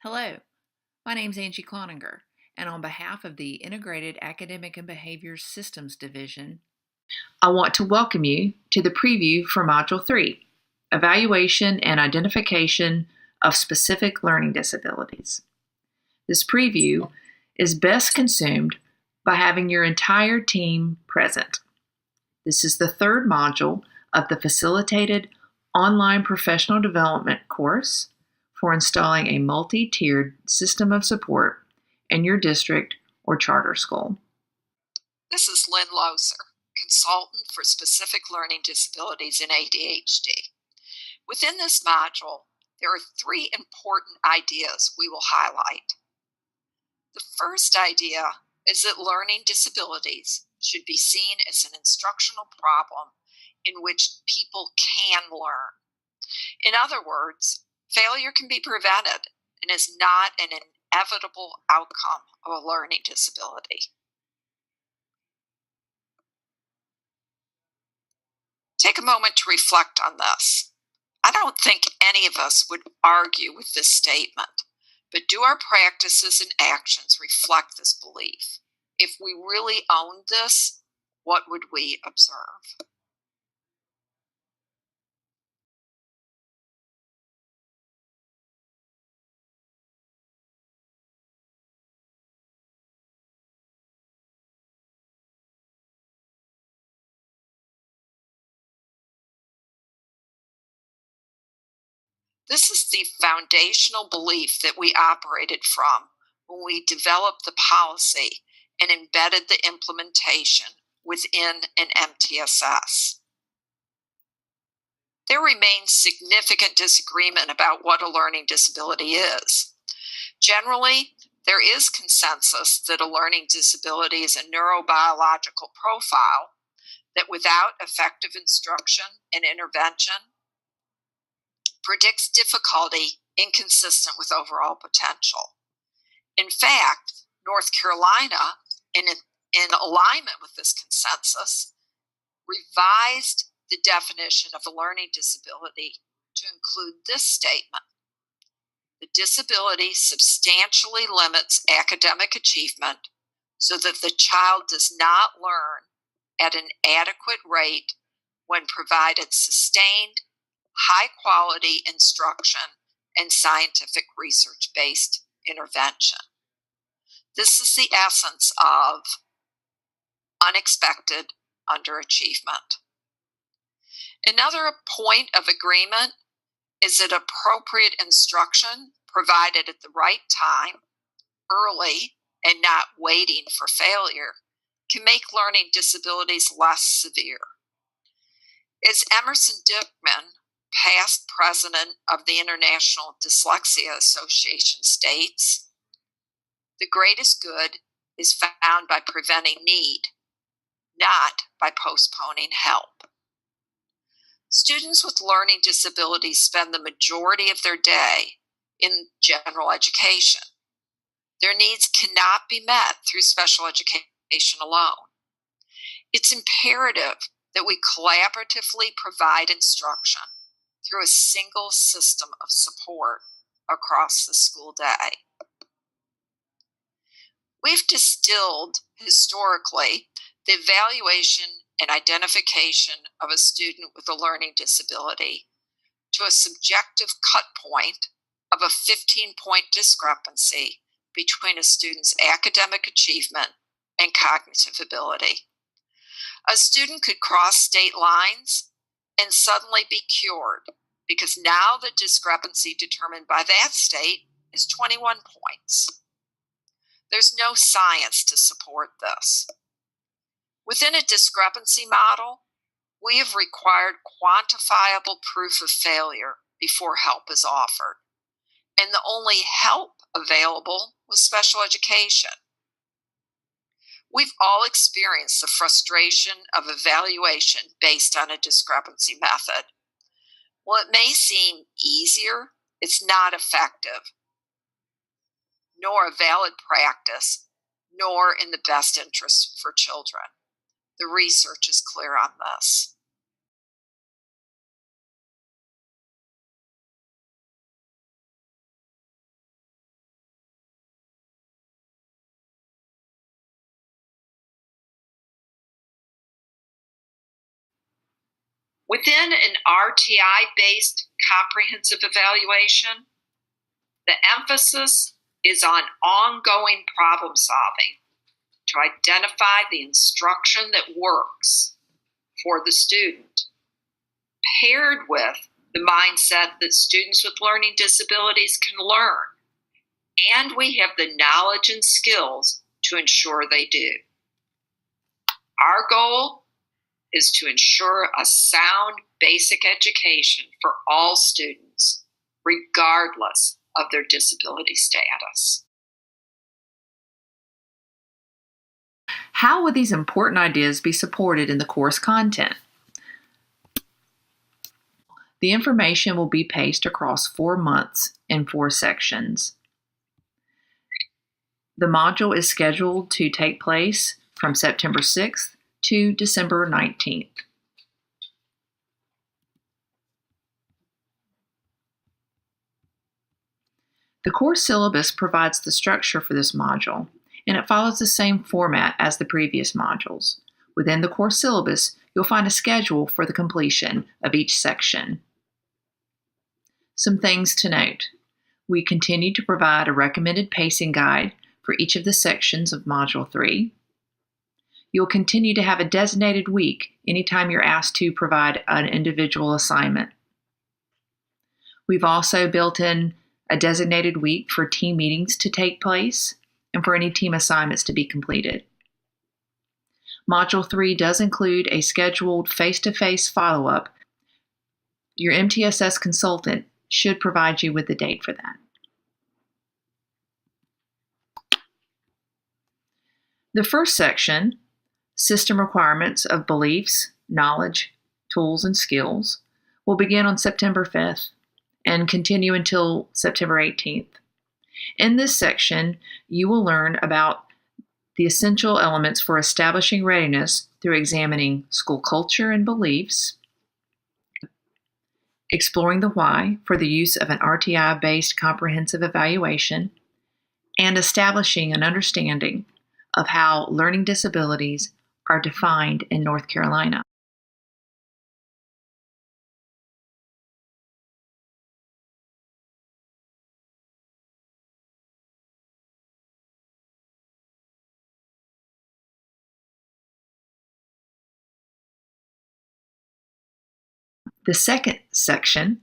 Hello, my name is Angie Cloninger, and on behalf of the Integrated Academic and Behavior Systems Division, I want to welcome you to the preview for Module 3, Evaluation and Identification of Specific Learning Disabilities. This preview is best consumed by having your entire team present. This is the third module of the Facilitated Online Professional Development course for installing a multi-tiered system of support in your district or charter school. This is Lynn Loser, consultant for specific learning disabilities and ADHD. Within this module, there are three important ideas we will highlight. The first idea is that learning disabilities should be seen as an instructional problem in which people can learn. In other words, failure can be prevented and is not an inevitable outcome of a learning disability. Take a moment to reflect on this. I don't think any of us would argue with this statement, but do our practices and actions reflect this belief? If we really owned this, what would we observe? This is the foundational belief that we operated from when we developed the policy and embedded the implementation within an MTSS. There remains significant disagreement about what a learning disability is. Generally, there is consensus that a learning disability is a neurobiological profile that, without effective instruction and intervention, predicts difficulty inconsistent with overall potential. In fact, North Carolina, in alignment with this consensus, revised the definition of a learning disability to include this statement: the disability substantially limits academic achievement so that the child does not learn at an adequate rate when provided sustained, high-quality instruction and scientific research-based intervention. This is the essence of unexpected underachievement. Another point of agreement is that appropriate instruction provided at the right time, early, and not waiting for failure, can make learning disabilities less severe. As Emerson Dickman, past president of the International Dyslexia Association, states, the greatest good is found by preventing need, not by postponing help. Students with learning disabilities spend the majority of their day in general education. Their needs cannot be met through special education alone. It's imperative that we collaboratively provide instruction through a single system of support across the school day. We've distilled historically the evaluation and identification of a student with a learning disability to a subjective cut point of a 15-point discrepancy between a student's academic achievement and cognitive ability. A student could cross state lines and suddenly be cured because now the discrepancy determined by that state is 21 points. There's no science to support this. Within a discrepancy model, we have required quantifiable proof of failure before help is offered, and the only help available was special education. We've all experienced the frustration of evaluation based on a discrepancy method. While it may seem easier, it's not effective, nor a valid practice, nor in the best interest for children. The research is clear on this. Within an RTI-based comprehensive evaluation, the emphasis is on ongoing problem solving to identify the instruction that works for the student, paired with the mindset that students with learning disabilities can learn, and we have the knowledge and skills to ensure they do. Our goal is to ensure a sound basic education for all students, regardless of their disability status. How will these important ideas be supported in the course content? The information will be paced across 4 months in 4 sections. The module is scheduled to take place from September 6th to December 19th. The course syllabus provides the structure for this module, and it follows the same format as the previous modules. Within the course syllabus, you'll find a schedule for the completion of each section. Some things to note. We continue to provide a recommended pacing guide for each of the sections of Module 3. You'll continue to have a designated week anytime you're asked to provide an individual assignment. We've also built in a designated week for team meetings to take place and for any team assignments to be completed. Module 3 does include a scheduled face-to-face follow-up. Your MTSS consultant should provide you with the date for that. The first section, System Requirements of Beliefs, Knowledge, Tools, and Skills, will begin on September 5th and continue until September 18th. In this section, you will learn about the essential elements for establishing readiness through examining school culture and beliefs, exploring the why for the use of an RTI-based comprehensive evaluation, and establishing an understanding of how learning disabilities are defined in North Carolina. The second section,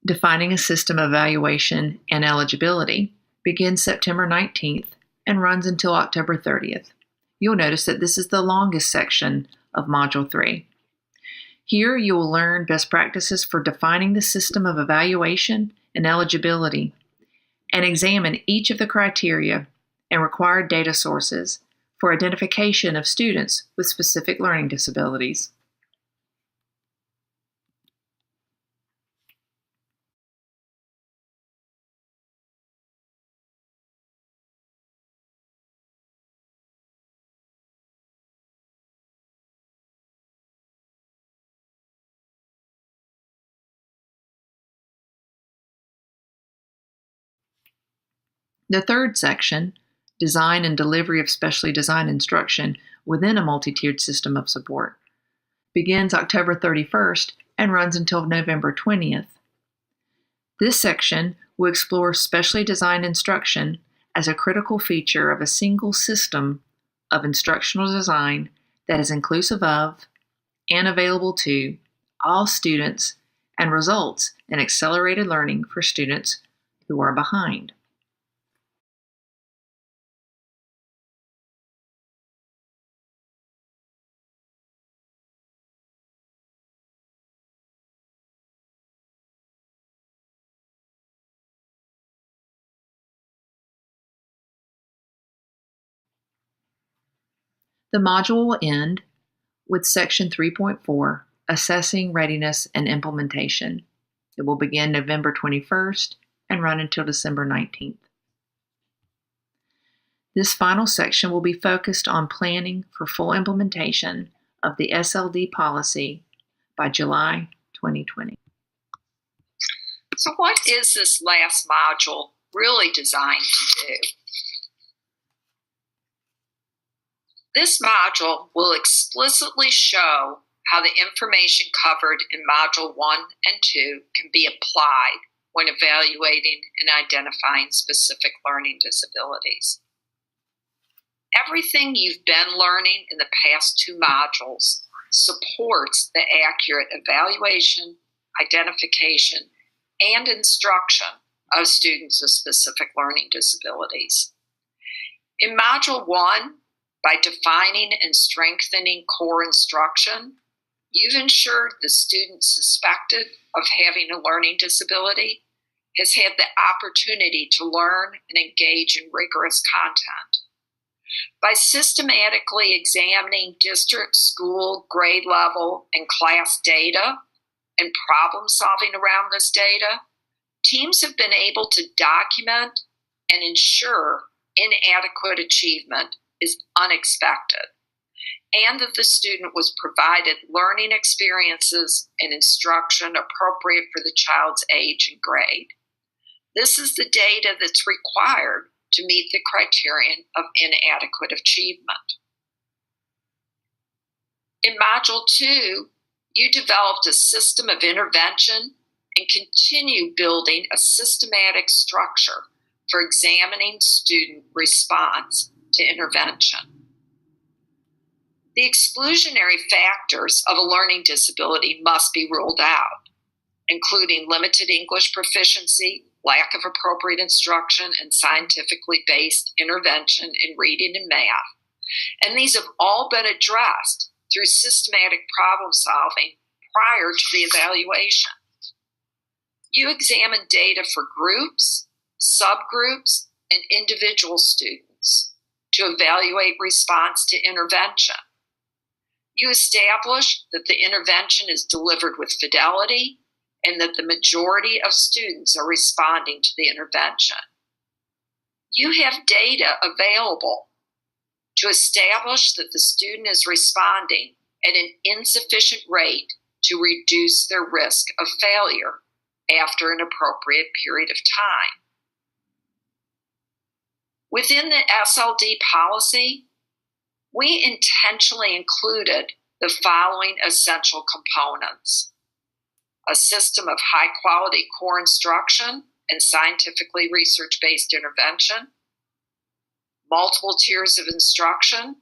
Defining a System of Evaluation and Eligibility, begins September 19th and runs until October 30th. You'll notice that this is the longest section of Module 3. Here you will learn best practices for defining the system of evaluation and eligibility and examine each of the criteria and required data sources for identification of students with specific learning disabilities. The third section, Design and Delivery of Specially Designed Instruction within a Multi-Tiered System of Support, begins October 31st and runs until November 20th. This section will explore specially designed instruction as a critical feature of a single system of instructional design that is inclusive of and available to all students and results in accelerated learning for students who are behind. The module will end with Section 3.4, Assessing Readiness and Implementation. It will begin November 21st and run until December 19th. This final section will be focused on planning for full implementation of the SLD policy by July 2020. So what is this last module really designed to do? This module will explicitly show how the information covered in Module 1 and 2 can be applied when evaluating and identifying specific learning disabilities. Everything you've been learning in the past 2 modules supports the accurate evaluation, identification, and instruction of students with specific learning disabilities. In Module 1, by defining and strengthening core instruction, you've ensured the student suspected of having a learning disability has had the opportunity to learn and engage in rigorous content. By systematically examining district, school, grade level, and class data and problem solving around this data, teams have been able to document and ensure inadequate achievement is unexpected, and that the student was provided learning experiences and instruction appropriate for the child's age and grade. This is the data that's required to meet the criterion of inadequate achievement. In Module 2, you developed a system of intervention and continue building a systematic structure for examining student response to intervention. The exclusionary factors of a learning disability must be ruled out, including limited English proficiency, lack of appropriate instruction, and scientifically based intervention in reading and math. And these have all been addressed through systematic problem solving prior to the evaluation. You examine data for groups, subgroups, and individual students to evaluate response to intervention. You establish that the intervention is delivered with fidelity and that the majority of students are responding to the intervention. You have data available to establish that the student is responding at an insufficient rate to reduce their risk of failure after an appropriate period of time. Within the SLD policy, we intentionally included the following essential components: a system of high-quality core instruction and scientifically research-based intervention, multiple tiers of instruction,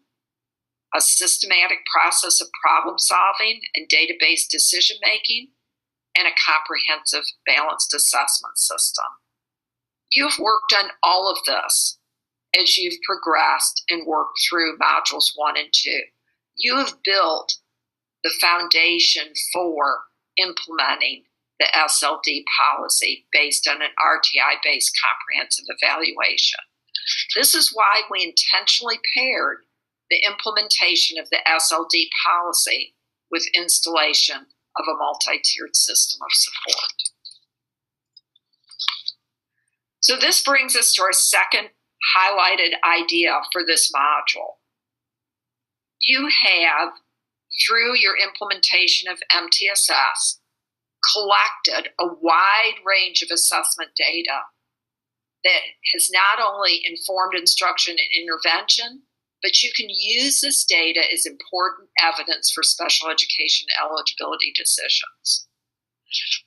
a systematic process of problem-solving and data-based decision-making, and a comprehensive balanced assessment system. You've worked on all of this as you've progressed and worked through Modules 1 and 2. You have built the foundation for implementing the SLD policy based on an RTI-based comprehensive evaluation. This is why we intentionally paired the implementation of the SLD policy with installation of a multi-tiered system of support. So this brings us to our second highlighted idea for this module. You have, through your implementation of MTSS, collected a wide range of assessment data that has not only informed instruction and intervention, but you can use this data as important evidence for special education eligibility decisions.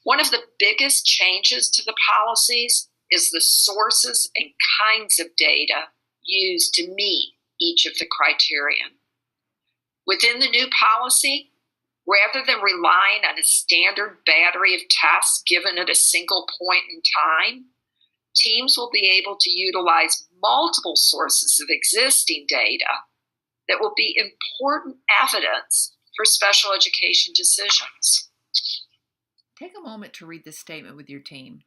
One of the biggest changes to the policies is the sources and kinds of data used to meet each of the criterion. Within the new policy, rather than relying on a standard battery of tests given at a single point in time, teams will be able to utilize multiple sources of existing data that will be important evidence for special education decisions. Take a moment to read this statement with your team.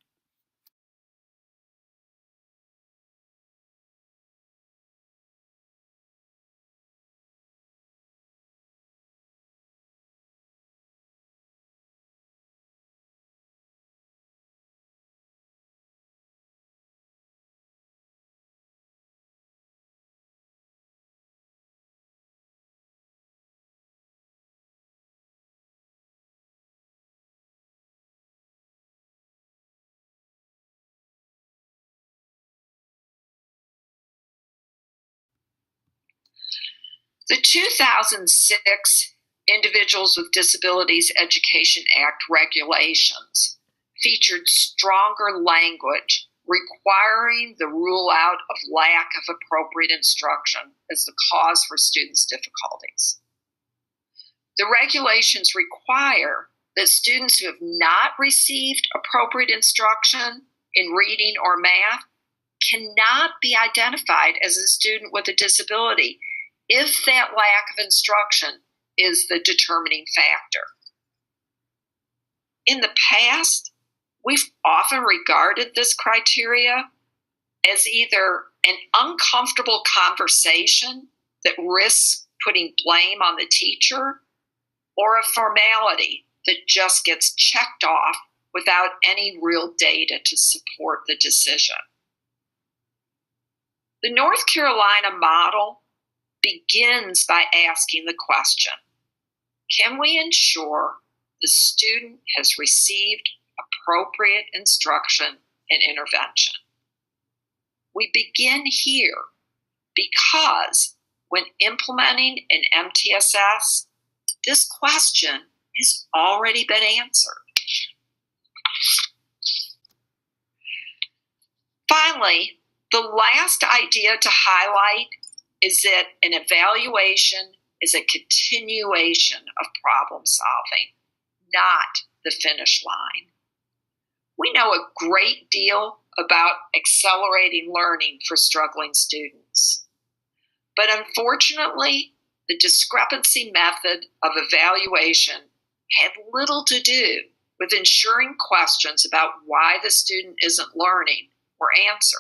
The 2006 Individuals with Disabilities Education Act regulations featured stronger language requiring the rule out of lack of appropriate instruction as the cause for students' difficulties. The regulations require that students who have not received appropriate instruction in reading or math cannot be identified as a student with a disability if that lack of instruction is the determining factor. In the past, we've often regarded this criteria as either an uncomfortable conversation that risks putting blame on the teacher or a formality that just gets checked off without any real data to support the decision. The North Carolina model begins by asking the question, can we ensure the student has received appropriate instruction and intervention? We begin here because when implementing an MTSS, this question has already been answered. Finally, the last idea to highlight is that an evaluation is a continuation of problem solving, not the finish line. We know a great deal about accelerating learning for struggling students, but unfortunately, the discrepancy method of evaluation had little to do with ensuring questions about why the student isn't learning were answered.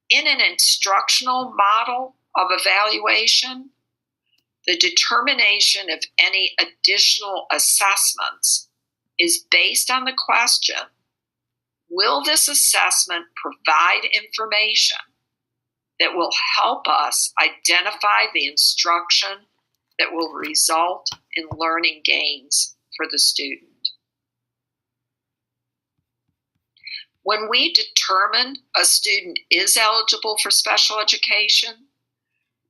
In an instructional model of evaluation, the determination of any additional assessments is based on the question, will this assessment provide information that will help us identify the instruction that will result in learning gains for the student? When we determine a student is eligible for special education,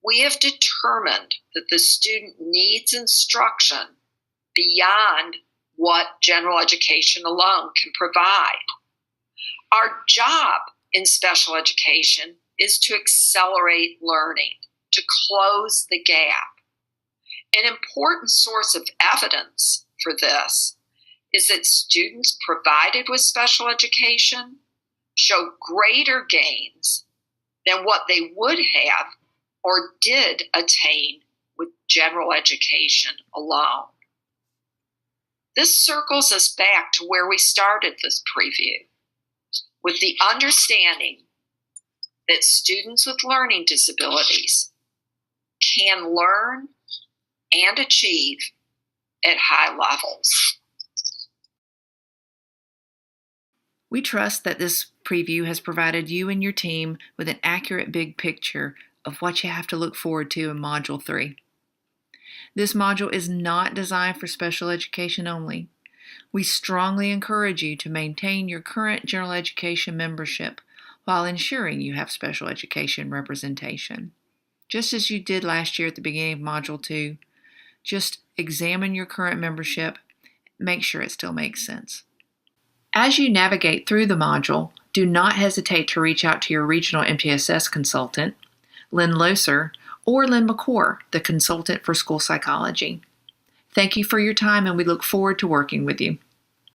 we have determined that the student needs instruction beyond what general education alone can provide. Our job in special education is to accelerate learning, to close the gap. An important source of evidence for this is that students provided with special education show greater gains than what they would have or did attain with general education alone. This circles us back to where we started this preview, with the understanding that students with learning disabilities can learn and achieve at high levels. We trust that this preview has provided you and your team with an accurate big picture of what you have to look forward to in Module 3. This module is not designed for special education only. We strongly encourage you to maintain your current general education membership while ensuring you have special education representation. Just as you did last year at the beginning of Module 2, just examine your current membership, make sure it still makes sense. As you navigate through the module, do not hesitate to reach out to your regional MTSS consultant, Lynn Loser, or Lynn McCore, the consultant for school psychology. Thank you for your time, and we look forward to working with you.